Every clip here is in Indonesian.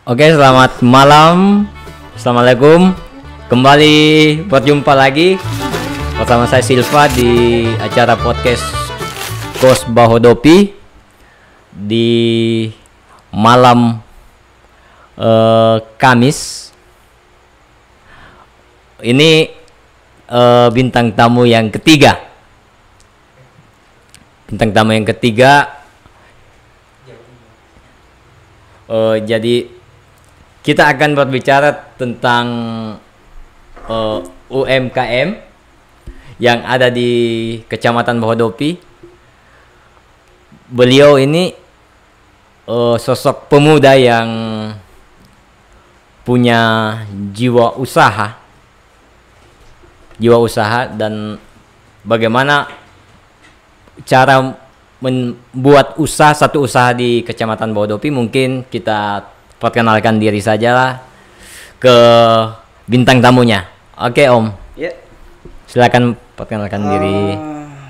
Oke, selamat malam. Assalamualaikum. Kembali berjumpa lagi bersama saya Silva di acara podcast Kos Bahodopi di malam Kamis. Ini bintang tamu yang ketiga. Bintang tamu yang ketiga. Jadi kita akan berbicara tentang UMKM yang ada di Kecamatan Bahodopi. Beliau ini sosok pemuda yang punya jiwa usaha dan bagaimana cara membuat satu usaha di Kecamatan Bahodopi. Mungkin kita perkenalkan diri saja lah ke bintang tamunya. Oke, Om. Ya. Silakan perkenalkan diri.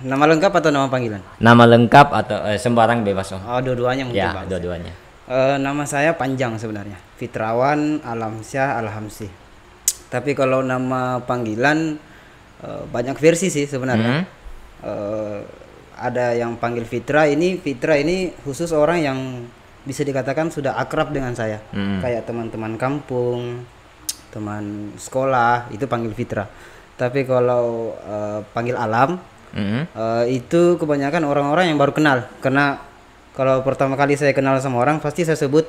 Nama lengkap atau nama panggilan? Nama lengkap atau sembarang bebas, Om. Oh, dua-duanya mungkin, Ya, Bang. dua-duanya. Nama saya panjang sebenarnya. Fitrawan Alamsyah Alhamsi. Tapi kalau nama panggilan banyak versi sih sebenarnya. Ada yang panggil Fitra ini khusus orang yang bisa dikatakan sudah akrab dengan saya. Kayak teman-teman kampung, teman sekolah, itu panggil Fitra. Tapi kalau panggil Alam, itu kebanyakan orang-orang yang baru kenal. Karena kalau pertama kali saya kenal sama orang, pasti saya sebut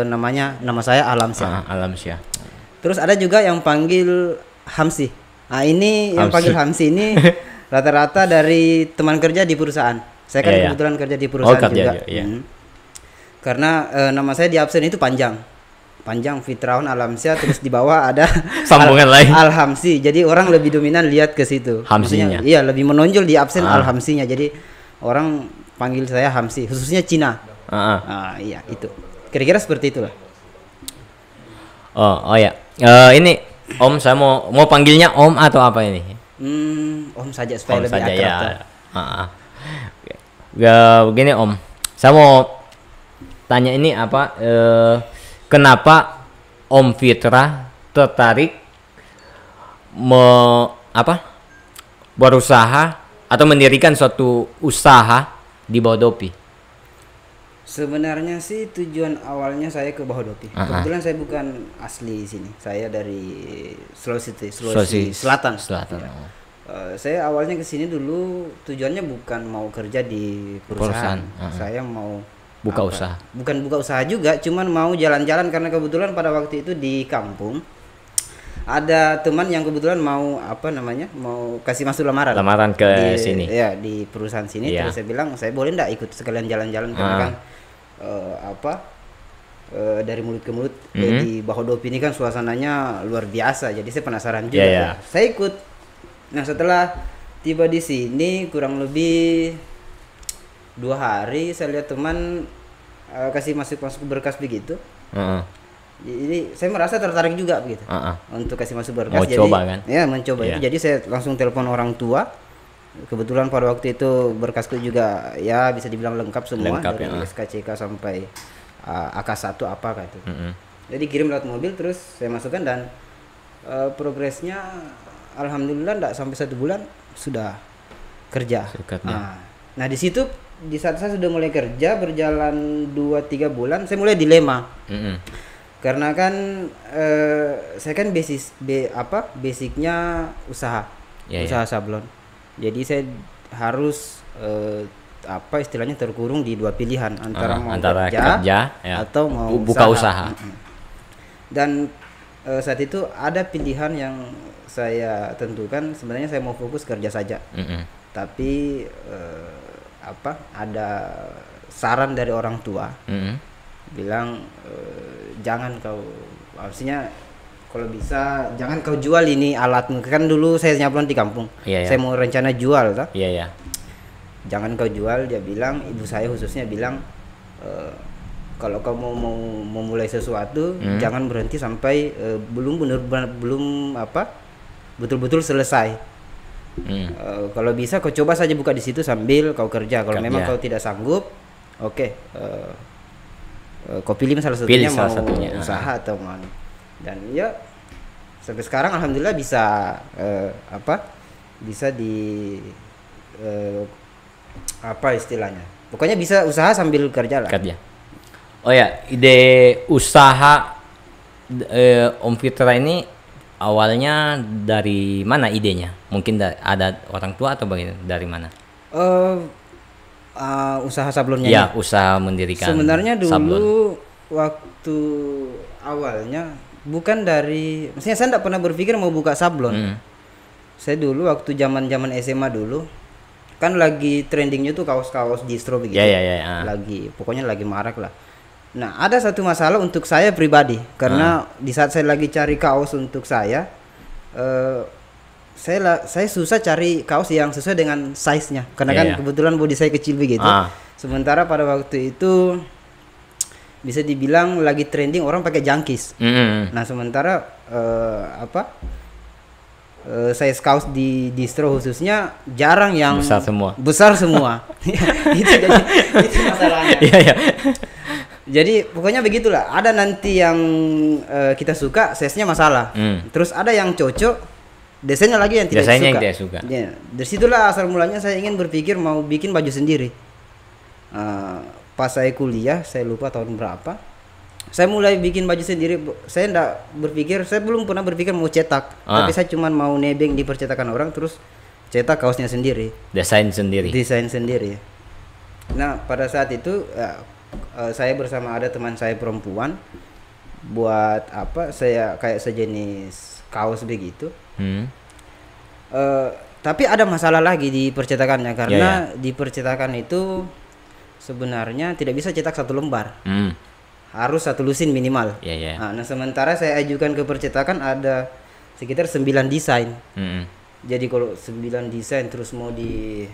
nama saya Alamsyah. Alamsyah. Terus ada juga yang panggil Hamsi. Nah, ini yang panggil Hamsi ini rata-rata dari teman kerja di perusahaan. Saya kan kebetulan kerja di perusahaan juga. Karena nama saya di absen itu panjang Fitrawan Alamsyah, terus di bawah ada sambungan lain Alhamsi. Jadi orang lebih dominan lihat ke situ. Hamsinya. Iya, lebih menonjol di absen Alhamsinya. Jadi orang panggil saya Hamsi, khususnya Cina. Iya, itu. Kira-kira seperti itulah. Oh ya. Ini Om, saya mau panggilnya Om atau apa ini? Om saja supaya Om lebih saja, akrab. Ya. Begini, Om. Saya mau tanya ini apa? Kenapa Om Fitra tertarik berusaha atau mendirikan suatu usaha di Bahodopi? Sebenarnya sih tujuan awalnya saya ke Bahodopi. Kebetulan saya bukan asli sini. Saya dari Sulawesi Selatan. Ya. Saya awalnya ke sini dulu tujuannya bukan mau kerja di perusahaan. Saya mau buka usaha. Bukan buka usaha juga, cuman mau jalan-jalan karena kebetulan pada waktu itu di kampung ada teman yang kebetulan mau mau kasih masuk lamaran ke sini. Ya, di perusahaan sini. Terus saya bilang, saya boleh enggak ikut sekalian jalan-jalan karena kan dari mulut ke mulut di Bahodopi ini kan suasananya luar biasa. Jadi saya penasaran juga. Saya ikut. Nah, setelah tiba di sini kurang lebih 2 hari saya lihat teman kasih masuk berkas begitu. Jadi saya merasa tertarik juga begitu untuk kasih masuk berkas. Coba kan? Ya, mencoba itu. Jadi saya langsung telepon orang tua. Kebetulan pada waktu itu berkasku juga ya bisa dibilang lengkap semua, dari SKCK sampai AK1 apa kayak itu. Jadi kirim lewat mobil, terus saya masukkan dan progresnya alhamdulillah enggak sampai 1 bulan sudah kerja. Nah, di situ di saat saya sudah mulai kerja berjalan 2-3 bulan saya mulai dilema. Karena kan saya kan basicnya usaha sablon. Jadi saya harus istilahnya terkurung di 2 pilihan antara kerja atau mau buka usaha. Dan saat itu ada pilihan yang saya tentukan, sebenarnya saya mau fokus kerja saja. Tapi ada saran dari orang tua bilang jangan kau, maksudnya kalau bisa jangan kau jual ini alatmu. Kan dulu saya nyablon di kampung. Saya mau rencana jual toh. Jangan kau jual, dia bilang, ibu saya khususnya bilang kalau kau mau memulai sesuatu jangan berhenti sampai belum betul-betul selesai. Kalau bisa kau coba saja buka di situ sambil kau kerja. Kalau memang kau tidak sanggup, oke, kau pilih salah Pilih satunya salah mau satunya. usaha atau mau. Dan ya sampai sekarang alhamdulillah bisa bisa di apa istilahnya, pokoknya bisa usaha sambil kerja lah. Kerja. Oh ya, ide usaha Om Fitra ini awalnya dari mana idenya? Mungkin ada orang tua atau bagaimana? Dari mana? Usaha sablonnya. Ya, usaha mendirikan. Sebenarnya dulu sablon. waktu awalnya bukan dari, maksudnya saya tidak pernah berpikir mau buka sablon. Saya dulu waktu zaman SMA dulu kan lagi trendingnya tuh kaos-kaos distro begitu. Lagi pokoknya lagi marak lah. Nah, ada satu masalah untuk saya pribadi karena di saat saya lagi cari kaos untuk saya susah cari kaos yang sesuai dengan size-nya karena kan kebetulan body saya kecil begitu. Sementara pada waktu itu bisa dibilang lagi trending orang pakai jangkis. Nah, sementara size kaos di distro khususnya jarang yang besar semua. itu masalahnya. Jadi pokoknya begitulah. Ada nanti yang kita suka, size-nya masalah. Terus ada yang cocok, desainnya lagi yang tidak suka. Ya, dari situlah asal mulanya saya ingin berpikir mau bikin baju sendiri. Pas saya kuliah, saya lupa tahun berapa, saya mulai bikin baju sendiri. Saya belum pernah berpikir mau cetak, tapi saya cuma mau nebeng di percetakan orang, terus cetak kaosnya sendiri. Desain sendiri. Nah, pada saat itu saya bersama ada teman saya perempuan buat saya kayak sejenis kaos begitu. Tapi ada masalah lagi di percetakannya karena di percetakan itu sebenarnya tidak bisa cetak satu lembar. Harus satu lusin minimal. Nah, sementara saya ajukan ke percetakan ada sekitar 9 desain. Jadi kalau 9 desain terus mau di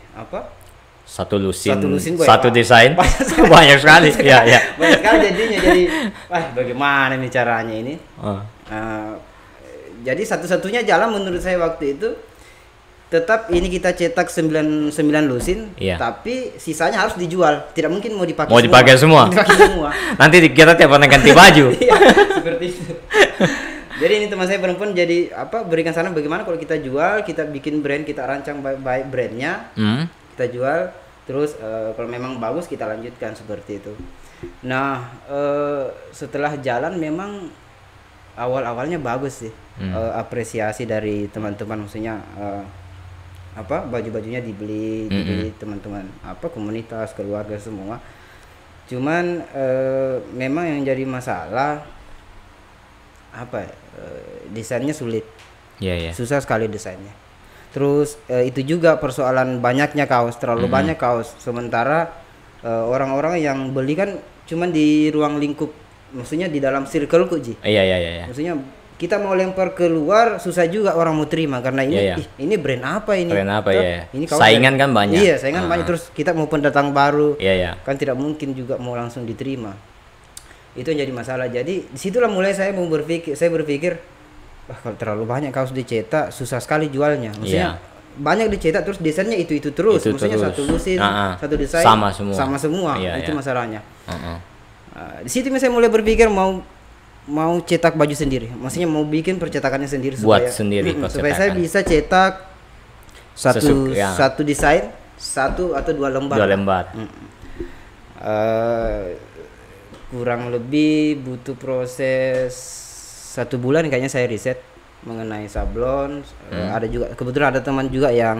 satu lusin satu desain banyak sekali. Banyak sekali jadinya. Jadi bagaimana nih caranya ini? Jadi satu-satunya jalan menurut saya waktu itu tetap ini kita cetak 9 lusin, tapi sisanya harus dijual. Tidak mungkin mau dipakai semua. Nanti kita tiap orang ganti baju. Seperti itu. Jadi ini teman saya perempuan jadi berikan saran bagaimana kalau kita jual, kita bikin brand, kita rancang baik-baik brandnya, kita jual, terus kalau memang bagus kita lanjutkan seperti itu. Nah, setelah jalan memang awal-awalnya bagus sih, apresiasi dari teman-teman, maksudnya baju-bajunya dibeli teman-teman komunitas, keluarga semua. Cuman memang yang jadi masalah desainnya sulit. Susah sekali desainnya. Terus itu juga persoalan banyaknya kaos, terlalu banyak kaos. Sementara orang-orang yang beli kan cuman di ruang lingkup, maksudnya di dalam circle Ji. Maksudnya kita mau lempar keluar susah juga orang mau terima karena ini ini brand apa ini? Ini saingan kan banyak. Iya, saingan banyak, terus kita mau pendatang baru. Kan tidak mungkin juga mau langsung diterima. Itu yang jadi masalah. Jadi disitulah mulai saya berpikir kalau terlalu banyak kaos dicetak susah sekali jualnya. Maksudnya banyak dicetak terus desainnya itu terus. Maksudnya satu lusin, satu desain sama semua. Itu masalahnya. Di situ saya mulai berpikir mau cetak baju sendiri. Maksudnya mau bikin percetakannya sendiri supaya saya bisa cetak satu desain, satu atau dua lembar. Kurang lebih butuh proses 1 bulan kayaknya saya riset mengenai sablon. Ada juga kebetulan ada teman juga yang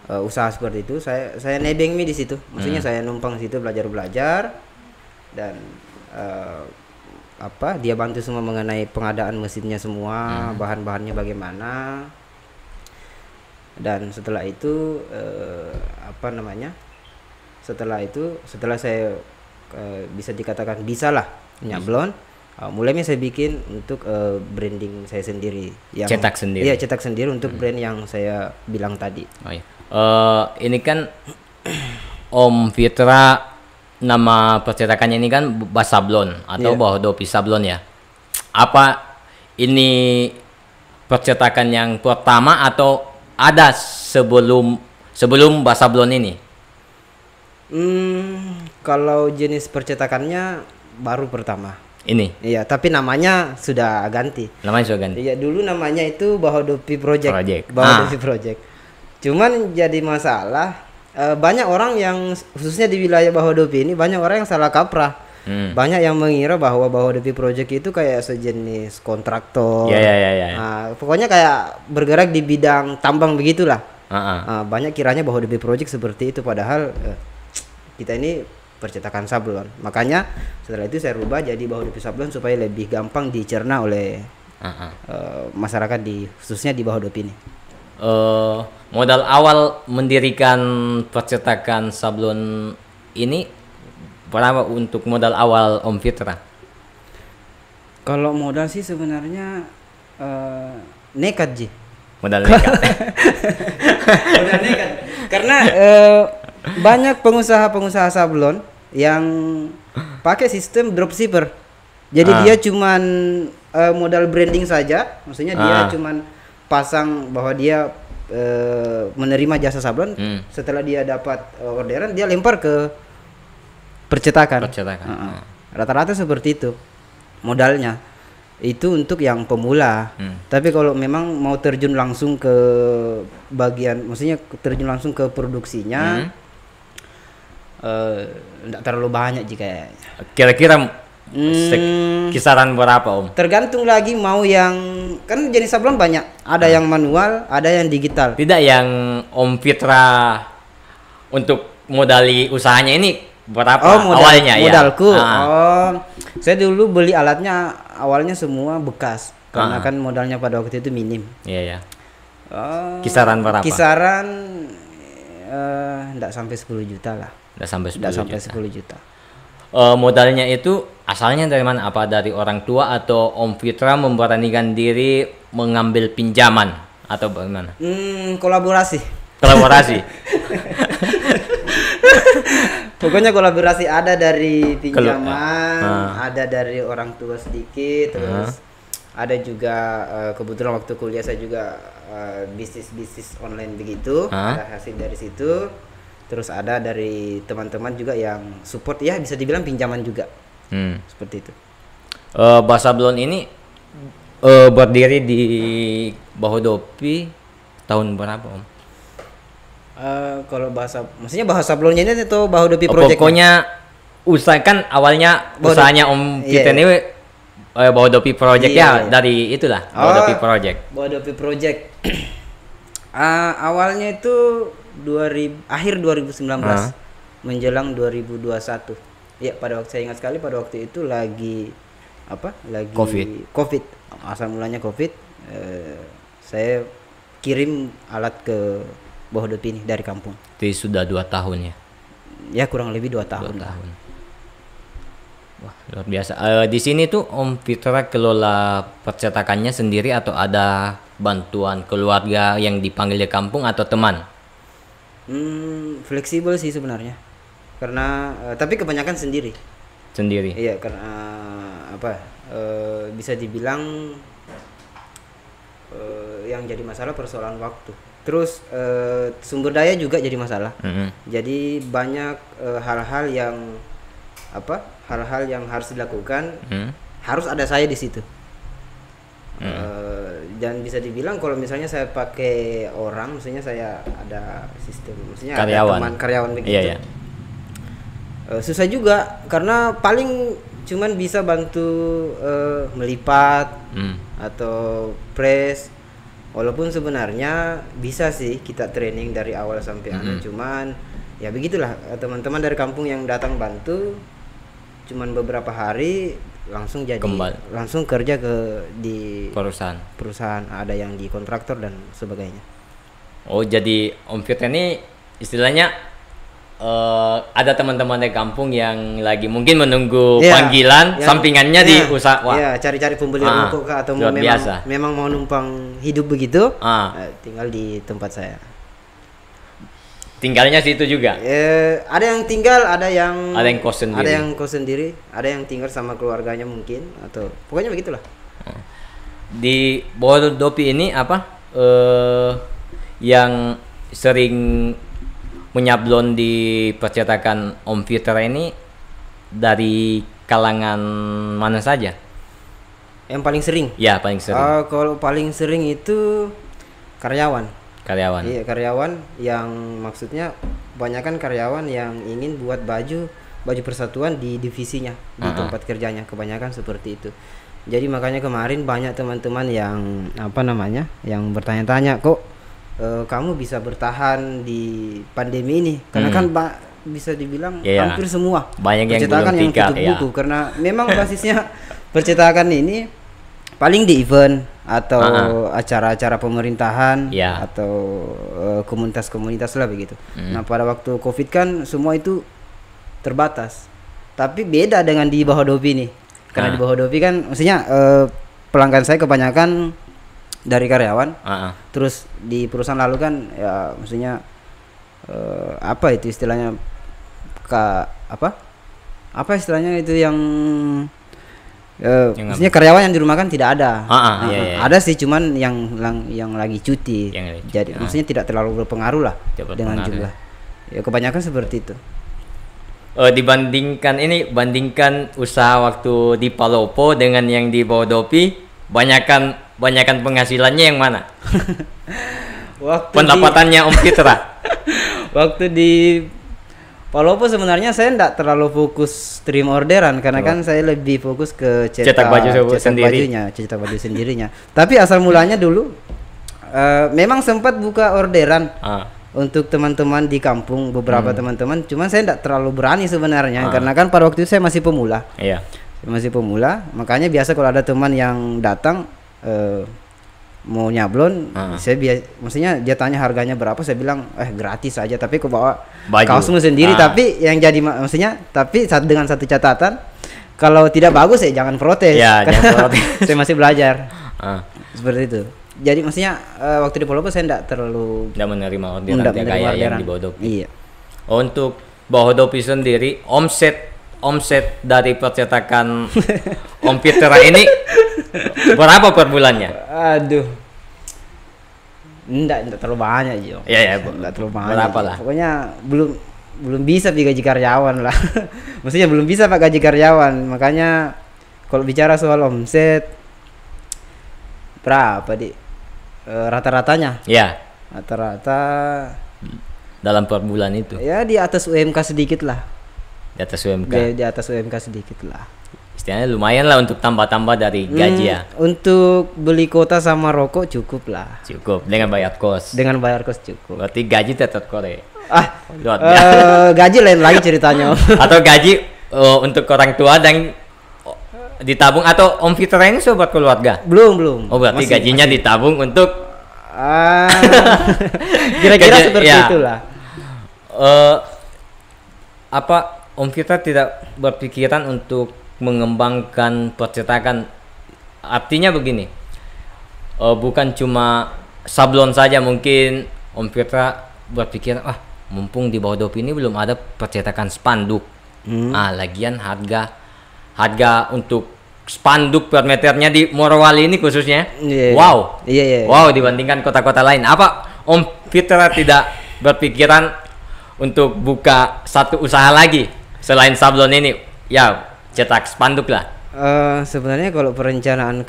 usaha seperti itu. Saya nebeng di situ. Maksudnya saya numpang di situ belajar dan dia bantu semua mengenai pengadaan mesinnya semua, bahan-bahannya bagaimana. Dan setelah itu setelah saya bisa dikatakan bisalah nyablon, mulainya saya bikin untuk branding saya sendiri yang cetak sendiri untuk brand yang saya bilang tadi. Ini kan Om Fitra, nama percetakannya ini kan Basablon atau Bahdopi Sablon ya. Apa ini percetakan yang pertama atau ada sebelum Basablon ini? Kalau jenis percetakannya baru pertama. Ini. Iya, tapi namanya sudah ganti. Namanya sudah ganti. Iya, dulu namanya itu Bahodopi Project. Project. Bahodopi Project. Cuman jadi masalah banyak orang yang khususnya di wilayah Bahodopi ini banyak orang yang salah kaprah. Banyak yang mengira bahwa Bahodopi Project itu kayak sejenis kontraktor. Ya. Pokoknya kayak bergerak di bidang tambang begitulah. Banyak kiranya Bahodopi Project seperti itu, padahal kita ini percetakan sablon. Makanya setelah itu saya rubah jadi Bahodopi Sablon supaya lebih gampang dicerna oleh masyarakat khususnya di Bahodopi ini. Modal awal mendirikan percetakan sablon ini berapa untuk modal awal Om Fitra? Kalau modal sih sebenarnya nekat Ji. Modal nekat. Modal nekat. Karena banyak pengusaha-pengusaha sablon yang pakai sistem dropshipper. Jadi dia cuman modal branding saja, maksudnya dia cuman pasang bahwa dia menerima jasa sablon. Setelah dia dapat orderan, dia lempar ke percetakan. Rata-rata seperti itu modalnya. Itu untuk yang pemula. Tapi kalau memang mau terjun langsung ke bagian, maksudnya terjun langsung ke produksinya, enggak terlalu banyak jika. Kira-kira kisaran berapa Om? Tergantung lagi mau yang, kan jenis sablon banyak. Ada yang manual, ada yang digital. Tidak, yang Om Fitra untuk modali usahanya ini berapa awalnya? Modalku. Saya dulu beli alatnya awalnya semua bekas karena kan modalnya pada waktu itu minim. Iya. Kisaran berapa? Kisaran enggak sampai 10 juta lah. Enggak sampai 10 juta. Modalnya itu asalnya dari mana? Apa dari orang tua atau Om Fitra memberanikan diri mengambil pinjaman atau bagaimana? Kolaborasi. Pokoknya kolaborasi, ada dari pinjaman, ada dari orang tua sedikit, terus ada juga kebetulan waktu kuliah saya juga bisnis online begitu, ada hasil dari situ. Terus ada dari teman-teman juga yang support, ya bisa dibilang pinjaman juga. Seperti itu. Basablon ini berdiri di Bahodopi tahun berapa Om? Kalau maksudnya bahasa sablonnya ini atau Bahodopi Project? Pokoknya usahakan awalnya usahanya Om Fitra ini Bahodopi Project dari itulah Bahodopi Project. Bahodopi Project. Awalnya itu akhir 2019 menjelang 2021. Ya, pada waktu saya ingat sekali pada waktu itu lagi COVID. Asal mulanya COVID. Saya kirim alat ke Bahodopi ini dari kampung. Jadi sudah 2 tahun ya? Ya kurang lebih 2 tahun. Wah, luar biasa. Di sini tuh Om Fitra kelola percetakannya sendiri atau ada bantuan keluarga yang dipanggil di kampung atau teman? Fleksibel sih sebenarnya. Karena tapi kebanyakan sendiri. Iya, karena bisa dibilang yang jadi masalah persoalan waktu. Terus sumber daya juga jadi masalah. Jadi banyak hal-hal yang harus dilakukan, harus ada saya di situ. Dan bisa dibilang kalau misalnya saya pakai orang, maksudnya saya ada sistem, maksudnya ada teman karyawan begitu. Iya. Susah juga karena paling cuman bisa bantu melipat atau press. Walaupun sebenarnya bisa sih kita training dari awal sampai akhir, cuman ya begitulah, teman-teman dari kampung yang datang bantu cuman beberapa hari langsung langsung kerja di perusahaan, ada yang di kontraktor dan sebagainya. Oh, jadi Om Fitra ini istilahnya ada teman-teman dari kampung yang lagi mungkin menunggu panggilan, sampingannya di usaha. Iya, cari-cari pembeli rokok atau memang mau numpang hidup begitu, tinggal di tempat saya. Tinggalnya situ juga? Ada yang tinggal, ada yang kos sendiri. Ada yang kos sendiri, ada yang tinggal sama keluarganya mungkin, atau pokoknya begitulah. Di Bahodopi ini apa yang sering menyablon di percetakan Om Fitra ini dari kalangan mana saja? Yang paling sering? Ya, paling sering. Kalau paling sering itu karyawan. Karyawan. Iya, karyawan yang maksudnya kebanyakan karyawan yang ingin buat baju persatuan di divisinya, di tempat kerjanya, kebanyakan seperti itu. Jadi makanya kemarin banyak teman-teman yang yang bertanya-tanya, kok kamu bisa bertahan di pandemi ini? Karena kan bisa dibilang hampir semua banyak percetakan yang tutup buku, karena memang basisnya percetakan ini paling di event atau acara-acara pemerintahan atau komunitas-komunitas lah begitu. Nah pada waktu COVID kan semua itu terbatas, tapi beda dengan di bawah Dopi nih, karena di bawah Dopi kan maksudnya pelanggan saya kebanyakan dari karyawan, terus di perusahaan lalu kan ya maksudnya apa itu istilahnya apa istilahnya itu yang maksudnya karyawan yang di rumah kan tidak ada. Ada sih, cuman yang lagi cuti. Jadi maksudnya tidak terlalu berpengaruh lah dengan jumlah. Ya kebanyakan seperti itu. Bandingkan usaha waktu di Palopo dengan yang di bawah Dopi, banyakan penghasilannya yang mana? Pendapatannya Om Fitra. Waktu di Palopo sebenarnya saya tidak terlalu fokus terima orderan, karena kan saya lebih fokus ke cetak baju sendirinya. Tapi asal mulanya dulu memang sempat buka orderan untuk teman-teman di kampung, beberapa teman-teman. Cuman saya tidak terlalu berani sebenarnya, karena kan pada waktu itu saya masih pemula. Saya masih pemula, makanya biasa kalau ada teman yang datang mau nyablon, maksudnya dia tanya harganya berapa, saya bilang gratis aja, tapi aku bawa kaosmu sendiri. Tapi yang jadi maksudnya, tapi dengan satu catatan, kalau tidak bagus jangan protes, jangan protes. Saya masih belajar seperti itu. Jadi maksudnya waktu di Palopo saya tidak menerima orderan kayak yang di bawah Dopi. Iya. Untuk bawah Dopi sendiri, omset dari percetakan Om Fitra ini berapa per bulannya? Aduh, enggak terlalu banyak Jo. Enggak terlalu banyak. Berapa lah? Pokoknya belum bisa gaji karyawan lah. Maksudnya belum bisa Pak gaji karyawan. Makanya kalau bicara soal omset berapa rata-ratanya? Rata-rata dalam per bulan itu. Ya di atas UMK sedikit lah. Di atas UMK. Di atas UMK sedikit lah. Istilahnya lumayan lah untuk tambah-tambah dari gaji ya. Untuk beli kuota sama rokok cukup lah. Cukup dengan bayar kos. Dengan bayar kos cukup. Berarti gaji tetap korek. Gaji lain lagi ceritanya. Atau gaji untuk orang tua dan ditabung, atau Om Fitra ini sobat keluarga? Belum. Oh berarti gajinya ditabung untuk kira-kira seperti itulah. Apa Om Fitra tidak berpikiran untuk mengembangkan percetakan? Artinya begini, bukan cuma sablon saja, mungkin Om Fitra berpikir mumpung di bawah Dopi ini belum ada percetakan spanduk. Lagian harga untuk spanduk per meternya di Morowali ini khususnya wow dibandingkan kota-kota lain. Apa Om Fitra tidak berpikiran untuk buka satu usaha lagi selain sablon ini, ya cetak spanduk lah? Sebenarnya kalau perencanaan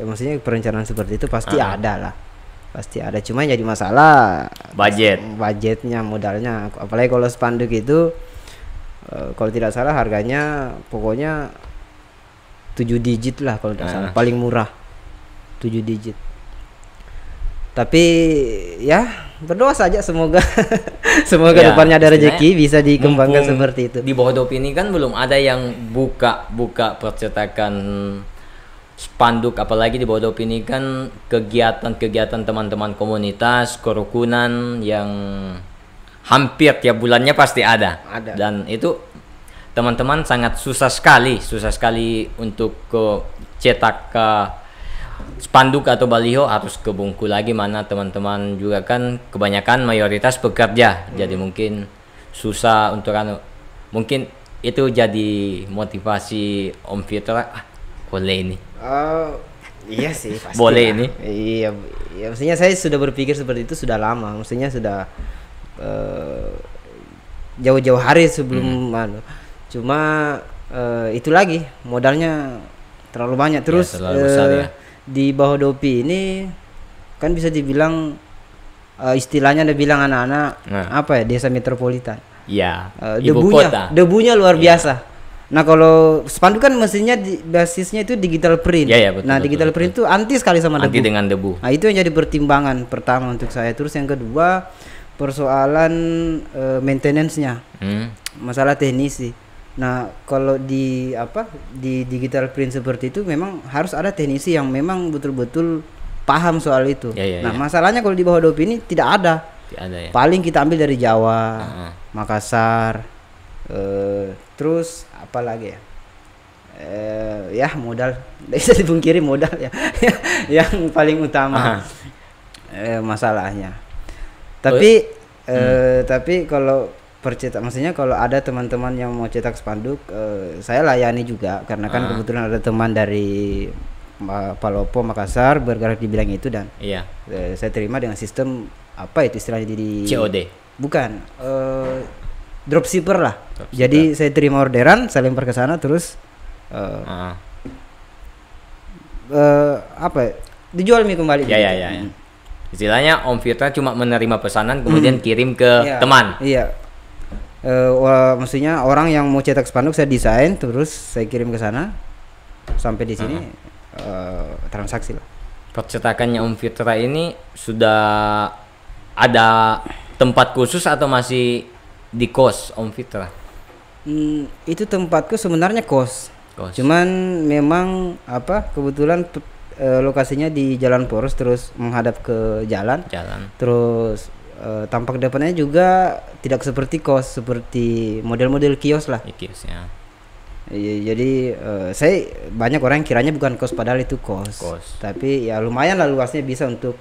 maksudnya perencanaan seperti itu pasti ada lah, pasti ada. Cuma jadi masalah budgetnya, modalnya. Apalagi kalau spanduk itu kalau tidak salah harganya pokoknya 7 digit lah kalau tidak salah, paling murah 7 digit. Tapi ya berdoa saja semoga depannya ada rezeki bisa dikembangkan seperti itu. Di bawah Dopi ini kan belum ada yang buka percetakan spanduk, apalagi di bawah Dopi ini kan kegiatan teman-teman komunitas kerukunan yang hampir tiap bulannya pasti ada. Dan itu teman-teman sangat susah sekali untuk cetak ke spanduk atau baliho, harus ke Bungku lagi, mana teman-teman juga kan kebanyakan mayoritas bekerja, jadi mungkin susah untuk mungkin itu jadi motivasi Om Fitra, boleh ini. Iya sih pasti. Boleh lah. Ini. Iya, maksudnya saya sudah berpikir seperti itu sudah lama, maksudnya sudah jauh-jauh hari sebelum cuma itu lagi modalnya terlalu banyak. Terus ya, terlalu besar, ya. Di Bahodopi ini kan bisa dibilang istilahnya ada bilang anak-anak apa ya, desa metropolitan. Ya, ibu kota. Debunya luar biasa. Nah kalau spanduk kan mesinnya basisnya itu digital print. Ya, betul, nah digital print itu anti sekali sama debu. Anti dengan debu. Nah itu yang jadi pertimbangan pertama untuk saya. Terus yang kedua persoalan maintenance-nya, masalah teknisi. Nah kalau di digital print seperti itu memang harus ada teknisi yang memang betul-betul paham soal itu. Nah masalahnya kalau di Bahodopi ini tidak ada. Tidak ada, ya. Paling kita ambil dari Jawa, Makassar, terus apa lagi ya? Ya modal, bisa dipungkiri modal ya, yang paling utama masalahnya. Tapi tapi kalau percetak, maksudnya kalau ada teman-teman yang mau cetak spanduk, saya layani juga karena kan kebetulan ada teman dari Palopo, Makassar bergerak di bidang itu dan saya terima dengan sistem apa itu istilahnya di COD. Bukan, dropshipper lah. Jadi saya terima orderan, saya lempar ke sana terus apa ya, dijual kembali. Ya. Istilahnya Om Fitra cuma menerima pesanan kemudian kirim ke teman. Iya. Maksudnya orang yang mau cetak spanduk saya desain terus saya kirim ke sana sampai di sini transaksi lah. Percetakannya Om Fitra ini sudah ada tempat khusus atau masih di kos Om Fitra? Itu tempatku sebenarnya kos. Cuman memang kebetulan lokasinya di Jalan Poros terus menghadap ke jalan. Terus tampak depannya juga tidak seperti kos, seperti model-model kios lah. Kios ya. Jadi saya banyak orang yang kiranya bukan kos padahal itu kos. Tapi ya lumayan lah luasnya, bisa untuk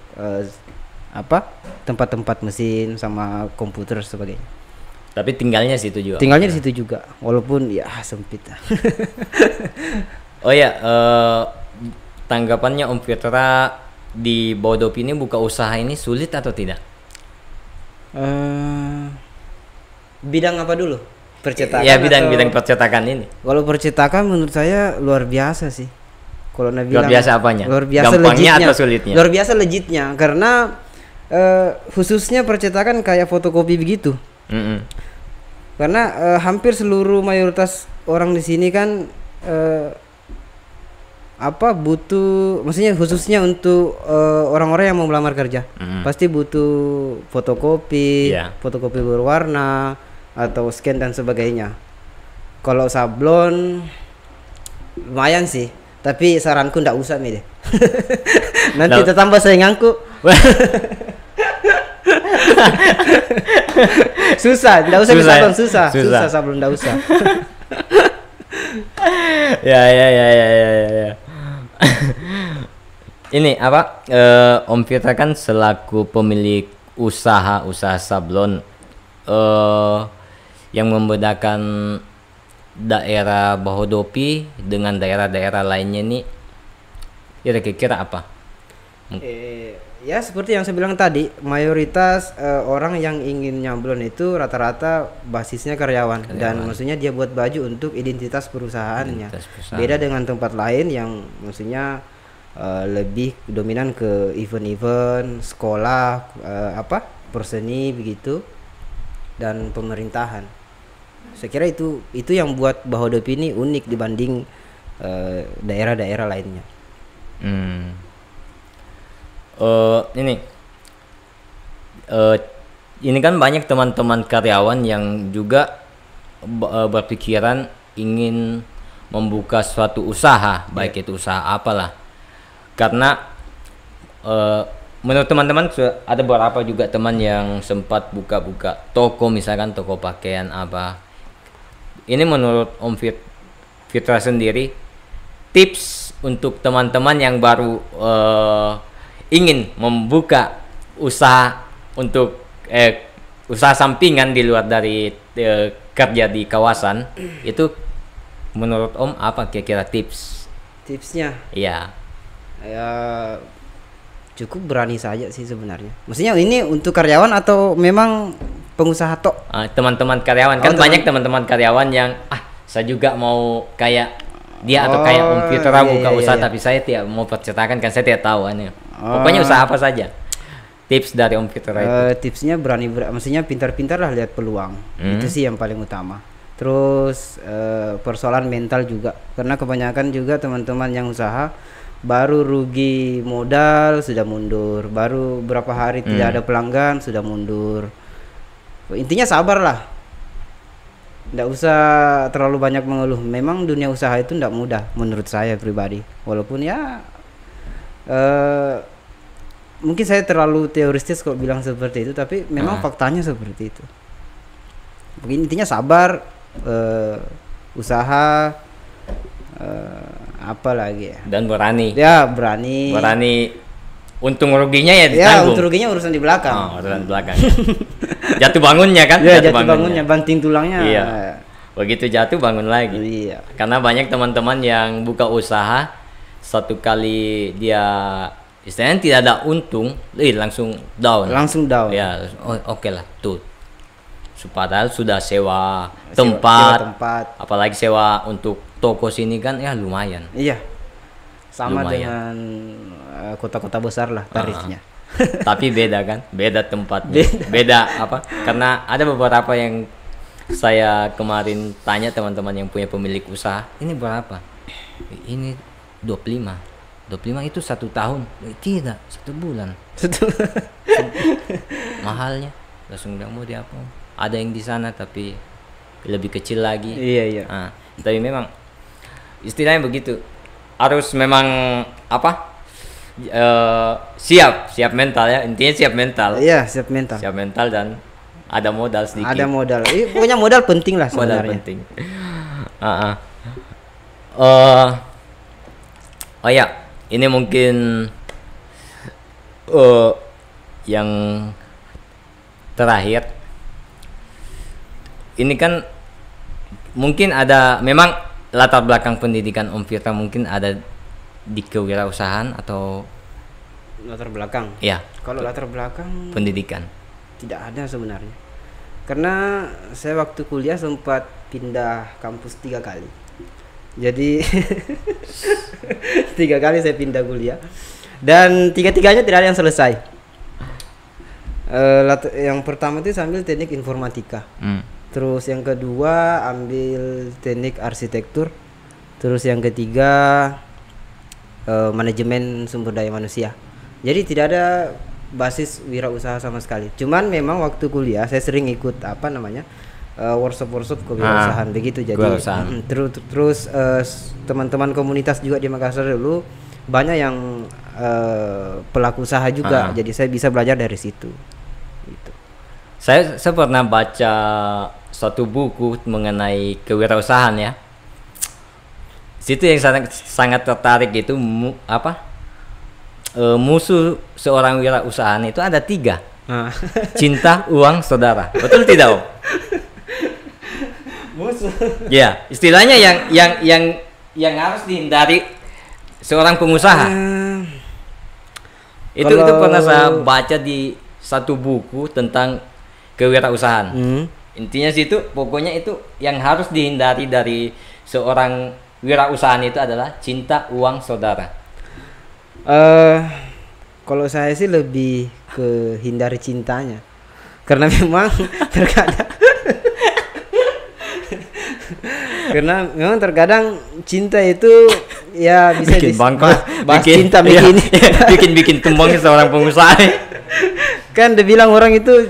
tempat-tempat mesin sama komputer sebagainya. Tapi tinggalnya situ juga. Tinggalnya di situ juga, walaupun ya sempit. Oh ya, tanggapannya Om Fitra di Bahodopi ini buka usaha ini sulit atau tidak? Bidang apa dulu? Percetakan? Ya bidang percetakan ini. Kalau percetakan menurut saya luar biasa sih. Kalau luar biasa apanya? Luar biasa gampangnya legitnya. Atau sulitnya? Luar biasa legitnya karena khususnya percetakan kayak fotokopi begitu. Karena hampir seluruh mayoritas orang di sini kan butuh, maksudnya khususnya untuk orang-orang yang mau melamar kerja, pasti butuh fotokopi, fotokopi berwarna atau scan dan sebagainya. Kalau sablon lumayan sih, tapi saranku ndak usah deh. Nanti tertambah sainganku. Susah, ndak usah sablon, susah sablon, ndak usah. Ya. Ini Om Fitra kan selaku pemilik usaha sablon, yang membedakan daerah Bahodopi dengan daerah-daerah lainnya ini kira-kira apa? Ya seperti yang saya bilang tadi, mayoritas orang yang ingin nyablon itu rata-rata basisnya karyawan. Dan maksudnya dia buat baju untuk identitas perusahaannya. Beda dengan tempat lain yang maksudnya lebih dominan ke event-event, sekolah, perseni begitu, dan pemerintahan. Saya kira itu yang buat Bahodopi ini unik dibanding daerah-daerah lainnya. Ini kan banyak teman-teman karyawan yang juga berpikiran ingin membuka suatu usaha, baik itu usaha apalah. Karena menurut teman-teman ada beberapa juga teman yang sempat buka-buka toko, misalkan toko pakaian apa. Ini menurut Om Fitra sendiri, tips untuk teman-teman yang baru ingin membuka usaha untuk usaha sampingan di luar dari kerja di kawasan, itu menurut Om apa kira-kira tipsnya? Iya. Ya cukup berani saja sih sebenarnya. Maksudnya ini untuk karyawan atau memang pengusaha tok. Teman-teman karyawan kan banyak teman-teman karyawan yang saya juga mau kayak dia atau kayak Om Fitra buka usaha tapi saya tidak mau percetakan kan saya tidak tahu pokoknya usaha apa saja. Tips dari Om Fitra itu. Tipsnya maksudnya pintar-pintar lah lihat peluang. Itu sih yang paling utama. Terus persoalan mental juga, karena kebanyakan juga teman-teman yang usaha baru rugi modal sudah mundur, baru berapa hari tidak ada pelanggan sudah mundur. Intinya sabar lah, nggak usah terlalu banyak mengeluh. Memang dunia usaha itu nggak mudah menurut saya pribadi, walaupun ya mungkin saya terlalu teoristis kalau bilang seperti itu, tapi memang faktanya seperti itu. Mungkin intinya sabar, usaha, apa lagi ya, dan berani untung ruginya ya ditanggung. Untung ruginya urusan di belakang. Urusan di belakang. Jatuh bangunnya kan, jatuh bangunnya, banting tulangnya. Iya. Begitu jatuh bangun lagi. Iya. Karena banyak teman-teman yang buka usaha, satu kali dia istilahnya tidak ada untung, langsung down. Ya, oke lah tuh. Padahal sudah sewa tempat, apalagi sewa untuk toko sini kan ya lumayan. Iya. Sama dengan kota-kota besar lah tarifnya. Tapi beda kan, beda tempatnya, beda apa? Karena ada beberapa yang saya kemarin tanya teman-teman yang punya pemilik usaha, ini berapa? Ini 25 itu 1 tahun. Tidak, 1 bulan. Mahalnya, langsung nggak mau diapa. Ada yang di sana tapi lebih kecil lagi. Iya. Tapi memang istilahnya begitu. Harus memang apa? Siap mental ya. Intinya siap mental. Iya, siap mental. Siap mental dan ada modal sedikit. Ada modal. Pokoknya modal penting lah sebenarnya. Modal penting. Oh ya, ini mungkin yang terakhir. Ini kan mungkin ada memang latar belakang pendidikan Om Fitra mungkin ada di kewirausahaan atau latar belakang. Ya. Kalau latar belakang pendidikan tidak ada sebenarnya. Karena saya waktu kuliah sempat pindah kampus 3 kali. Jadi 3 kali saya pindah kuliah dan 3-tiganya tidak ada yang selesai. Yang pertama itu sambil teknik informatika. Terus yang kedua ambil teknik arsitektur. Terus yang ketiga manajemen sumber daya manusia. Jadi tidak ada basis wirausaha sama sekali. Cuman memang waktu kuliah saya sering ikut workshop kewirausahaan begitu. Jadi terus teman-teman komunitas juga di Makassar dulu banyak yang pelaku usaha juga. Jadi saya bisa belajar dari situ. Gitu. Saya pernah baca suatu buku mengenai kewirausahaan ya. Situ yang sangat tertarik itu musuh seorang wirausahaan itu ada 3. Cinta, uang, saudara. Betul tidak, Om? Musuh. Ya, istilahnya yang harus dihindari seorang pengusaha. Itu pernah saya baca di satu buku tentang kewirausahaan. Intinya situ pokoknya itu yang harus dihindari dari seorang wirausahaan itu adalah cinta, uang, saudara. Kalau saya sih lebih ke hindari cintanya, karena memang terkadang cinta itu ya bisa bahas cinta bikin tumbangnya seorang pengusaha. Kan dibilang orang itu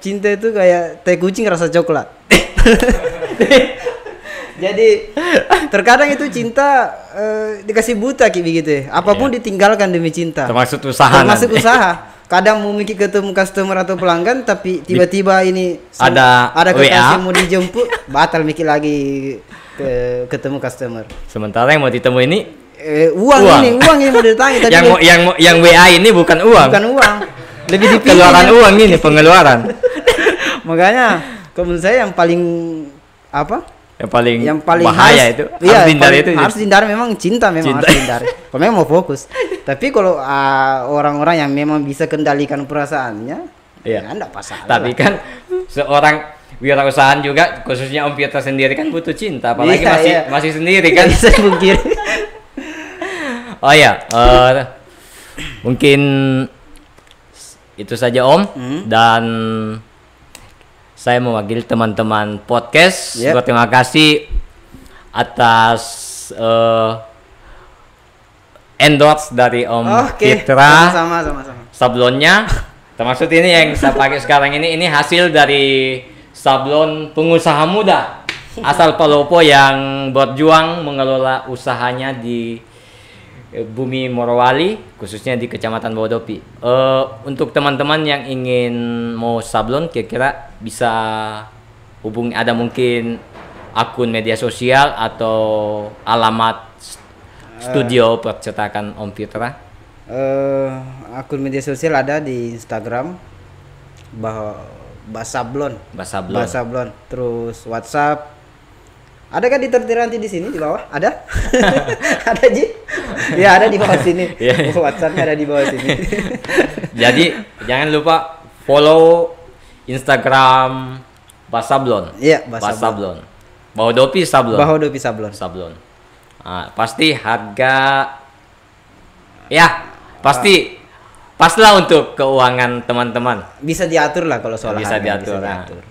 cinta itu kayak teh kucing rasa coklat. Jadi terkadang itu cinta dikasih buta kayak begitu ya. Apapun ditinggalkan demi cinta. Termasuk usaha. Kadang mau mikir ketemu customer atau pelanggan, tapi tiba-tiba ini ada kekasih mau dijemput, batal mikir lagi ketemu customer. Sementara yang mau ditemu ini uang ini mau ditangi. Yang WA ini bukan uang. Lebih dipilih pengeluaran uang ini pengeluaran. Makanya menurut saya yang paling yang paling bahaya itu harus dihindari itu. Harus dihindari, memang cinta harus dihindari. Kalau memang mau fokus. Tapi kalau orang-orang yang memang bisa kendalikan perasaannya, Iya. Ya, enggak masalah. Tapi kan seorang wirausahaan juga, khususnya Om Peter sendiri kan butuh cinta, apalagi masih sendiri kan. Saya mungkin. Oh ya, mungkin itu saja Om, dan saya mewakili teman-teman podcast. Terima kasih atas endorse dari Om Fitra. Sama. Sablonnya, termasuk ini yang saya pakai sekarang ini hasil dari sablon pengusaha muda asal Palopo yang berjuang mengelola usahanya di Bumi Morowali, khususnya di Kecamatan Bahodopi. Untuk teman-teman yang ingin mau sablon, kira-kira bisa hubungi, ada mungkin akun media sosial atau alamat studio percetakan Om Fitra? Akun media sosial ada di Instagram Basablon. Terus WhatsApp ada kan ditertera nanti di sini di bawah? Ada? Ada Ji? Ya ada di bawah sini. WhatsAppnya ada di bawah sini. Jadi jangan lupa follow Instagram Basablon. Iya, Basablon. Bahodopi Sablon. Pasti harga pas lah untuk keuangan teman-teman. Bisa diatur lah kalau soal bisa harga. Diatur.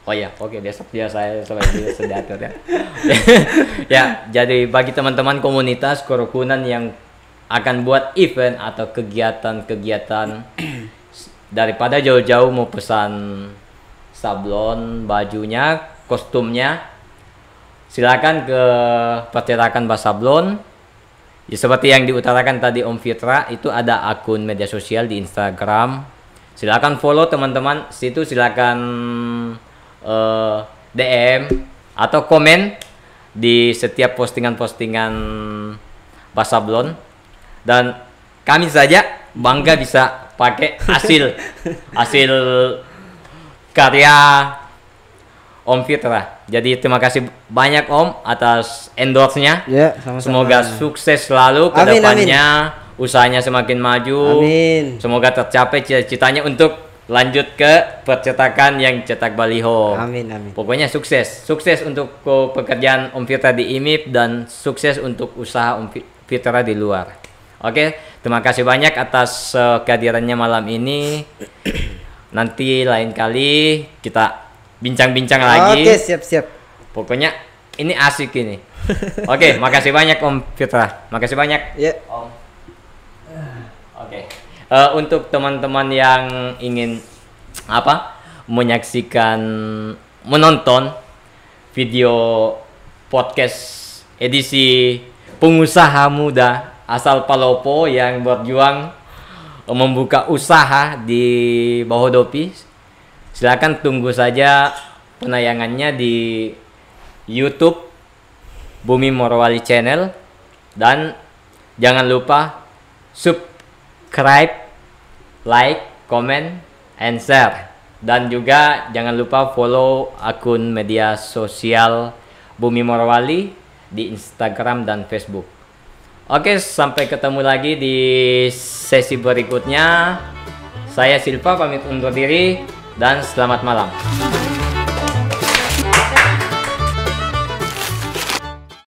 Oh ya, oke, besok dia saya bisa diatur ya. Ya, jadi bagi teman-teman komunitas kerukunan yang akan buat event atau kegiatan-kegiatan, daripada jauh-jauh mau pesan sablon, bajunya, kostumnya, silakan ke percetakan Basablon. Ya, seperti yang diutarakan tadi Om Fitra, itu ada akun media sosial di Instagram. Silakan follow teman-teman. Situ silakan DM atau komen di setiap postingan-postingan Basablon. Dan kami saja bangga bisa pakai hasil karya Om Fitra. Jadi terima kasih banyak Om atas endorse-nya. Ya, sama-sama. Semoga sukses selalu ke depannya, usahanya semakin maju. Amin. Semoga tercapai cita-citanya untuk lanjut ke percetakan yang cetak baliho. Amin. Pokoknya sukses untuk pekerjaan Om Fitra di IMIP dan sukses untuk usaha Om Fitra di luar. Oke, terima kasih banyak atas kehadirannya malam ini. Nanti lain kali kita bincang-bincang lagi. Oke, siap. Pokoknya ini asik ini. Oke, makasih banyak Om Fitra. Makasih banyak. Ya. Om. Oke. Untuk teman-teman yang ingin menonton video podcast edisi pengusaha muda asal Palopo yang berjuang membuka usaha di Bahodopi, silakan tunggu saja penayangannya di YouTube Bumi Morowali Channel, dan jangan lupa subscribe, like, comment, and share, dan juga jangan lupa follow akun media sosial Bumi Morowali di Instagram dan Facebook. Oke, sampai ketemu lagi di sesi berikutnya. Saya Silva pamit undur diri dan selamat malam.